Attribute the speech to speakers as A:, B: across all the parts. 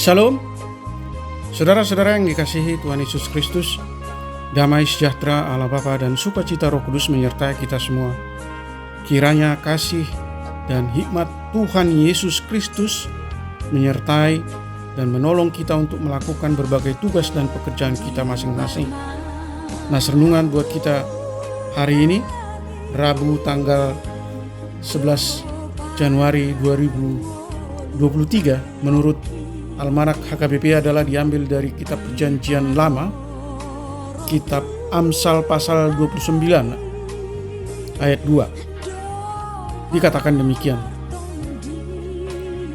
A: Shalom, saudara-saudara yang dikasihi Tuhan Yesus Kristus. Damai sejahtera Allah Bapa dan sukacita Roh Kudus menyertai kita semua. Kiranya kasih dan hikmat Tuhan Yesus Kristus menyertai dan menolong kita untuk melakukan berbagai tugas dan pekerjaan kita masing-masing. Nas renungan buat kita hari ini, Rabu tanggal 11 Januari 2023 menurut Almanak HKBP adalah diambil dari kitab Perjanjian Lama, kitab Amsal pasal 29 ayat 2. Dikatakan demikian: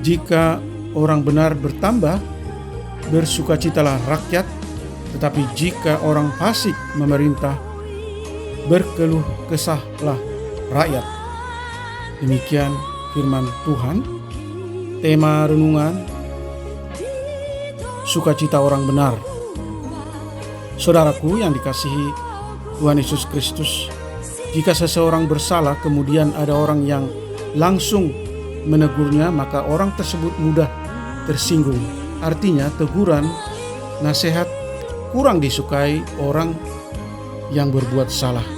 A: jika orang benar bertambah, bersukacitalah rakyat, tetapi jika orang fasik memerintah, berkeluh kesahlah rakyat. Demikian firman Tuhan. Tema renungan: sukacita orang benar. Saudaraku yang dikasihi Tuhan Yesus Kristus, jika seseorang bersalah kemudian ada orang yang langsung menegurnya, maka orang tersebut mudah tersinggung. Artinya teguran, nasihat kurang disukai orang yang berbuat salah.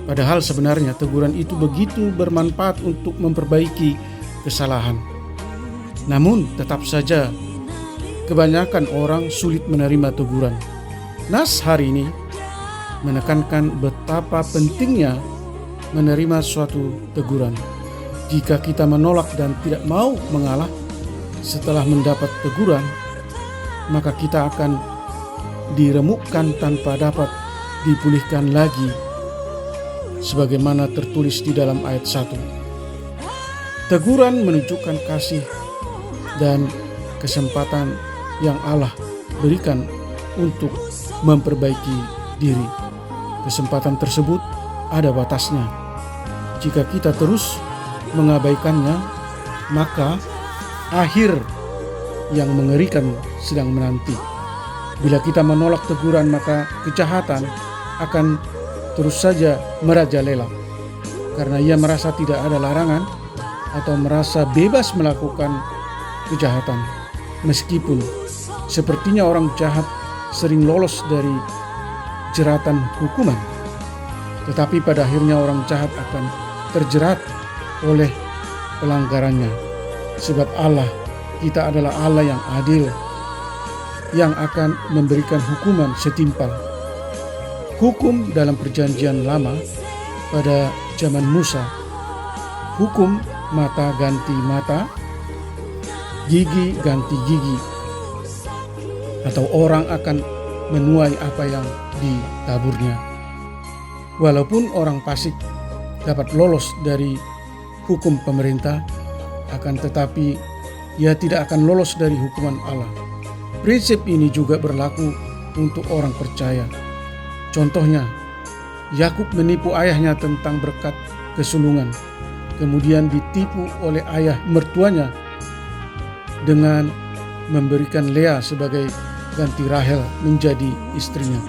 A: Padahal sebenarnya teguran itu begitu bermanfaat untuk memperbaiki kesalahan. Namun tetap saja kebanyakan orang sulit menerima teguran. Nas hari ini menekankan betapa pentingnya menerima suatu teguran. Jika kita menolak dan tidak mau mengalah setelah mendapat teguran, maka kita akan diremukkan tanpa dapat dipulihkan lagi, sebagaimana tertulis di dalam ayat 1. Teguran menunjukkan kasih dan kesempatan yang Allah berikan untuk memperbaiki diri. Kesempatan tersebut ada batasnya. Jika kita terus mengabaikannya, maka akhir yang mengerikan sedang menanti. Bila kita menolak teguran, maka kejahatan akan terus saja merajalela, karena ia merasa tidak ada larangan atau merasa bebas melakukan kejahatan. Meskipun sepertinya orang jahat sering lolos dari jeratan hukuman, tetapi pada akhirnya orang jahat akan terjerat oleh pelanggarannya. Sebab Allah kita adalah Allah yang adil, yang akan memberikan hukuman setimpal. Hukum dalam Perjanjian Lama pada zaman Musa, hukum mata ganti mata, gigi ganti gigi, atau orang akan menuai apa yang ditaburnya. Walaupun orang fasik dapat lolos dari hukum pemerintah, akan tetapi ia tidak akan lolos dari hukuman Allah. Prinsip ini juga berlaku untuk orang percaya. Contohnya, Yakub menipu ayahnya tentang berkat kesulungan, kemudian ditipu oleh ayah mertuanya dengan memberikan Lea sebagai ganti Rahel menjadi istrinya.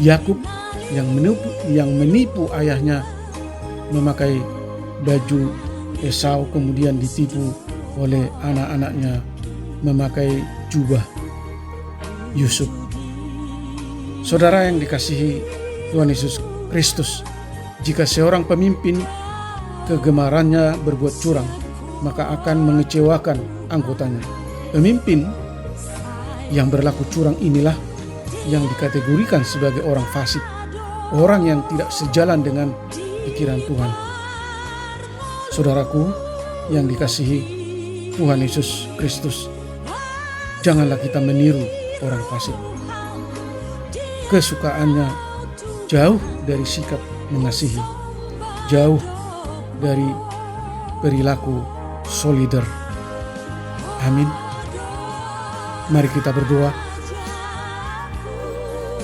A: Yakub yang menipu ayahnya memakai baju Esau, kemudian ditipu oleh anak-anaknya memakai jubah Yusuf. Saudara yang dikasihi Tuhan Yesus Kristus, jika seorang pemimpin kegemarannya berbuat curang, maka akan mengecewakan anggotanya. Pemimpin yang berlaku curang inilah yang dikategorikan sebagai orang fasik, orang yang tidak sejalan dengan pikiran Tuhan. Saudaraku yang dikasihi Tuhan Yesus Kristus, janganlah kita meniru orang fasik. Kesukaannya jauh dari sikap mengasihi, jauh dari perilaku solider. Amin. Mari kita berdoa.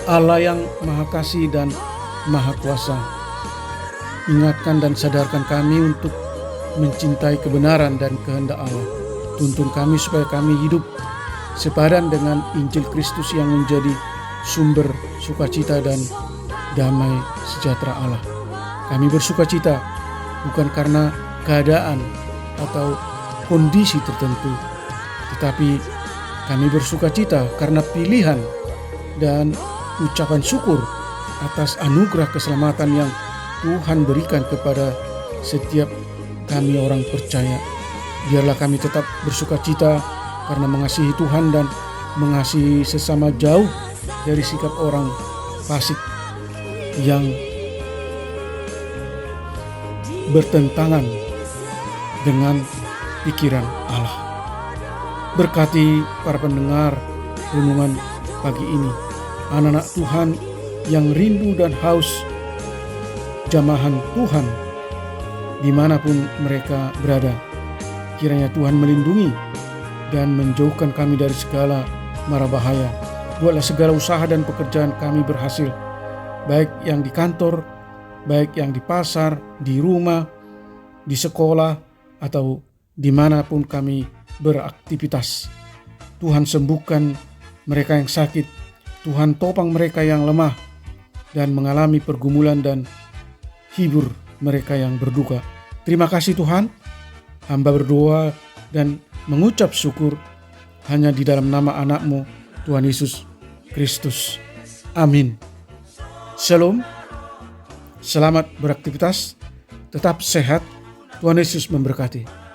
A: Allah yang Maha Kasih dan Maha Kuasa, ingatkan dan sadarkan kami untuk mencintai kebenaran dan kehendak Allah. Tuntun kami supaya kami hidup sepadan dengan Injil Kristus yang menjadi sumber sukacita dan damai sejahtera Allah. Kami bersukacita bukan karena keadaan atau kondisi tertentu, tetapi Kami bersuka cita karena pilihan dan ucapan syukur atas anugerah keselamatan yang Tuhan berikan kepada setiap kami orang percaya. Biarlah kami tetap bersuka cita karena mengasihi Tuhan dan mengasihi sesama jauh dari sikap orang fasik yang bertentangan dengan pikiran Allah. Berkati para pendengar renungan pagi ini, anak-anak Tuhan yang rindu dan haus jamahan Tuhan dimanapun mereka berada. Kiranya Tuhan melindungi dan menjauhkan kami dari segala mara bahaya. Buatlah segala usaha dan pekerjaan kami berhasil, baik yang di kantor, baik yang di pasar, di rumah, di sekolah, atau dimanapun kami beraktivitas. Tuhan sembuhkan mereka yang sakit, Tuhan topang mereka yang lemah dan mengalami pergumulan, dan hibur mereka yang berduka. Terima kasih Tuhan. Hamba berdoa dan mengucap syukur hanya di dalam nama anak-Mu, Tuhan Yesus Kristus. Amin. Shalom. Selamat beraktivitas. Tetap sehat. Tuhan Yesus memberkati.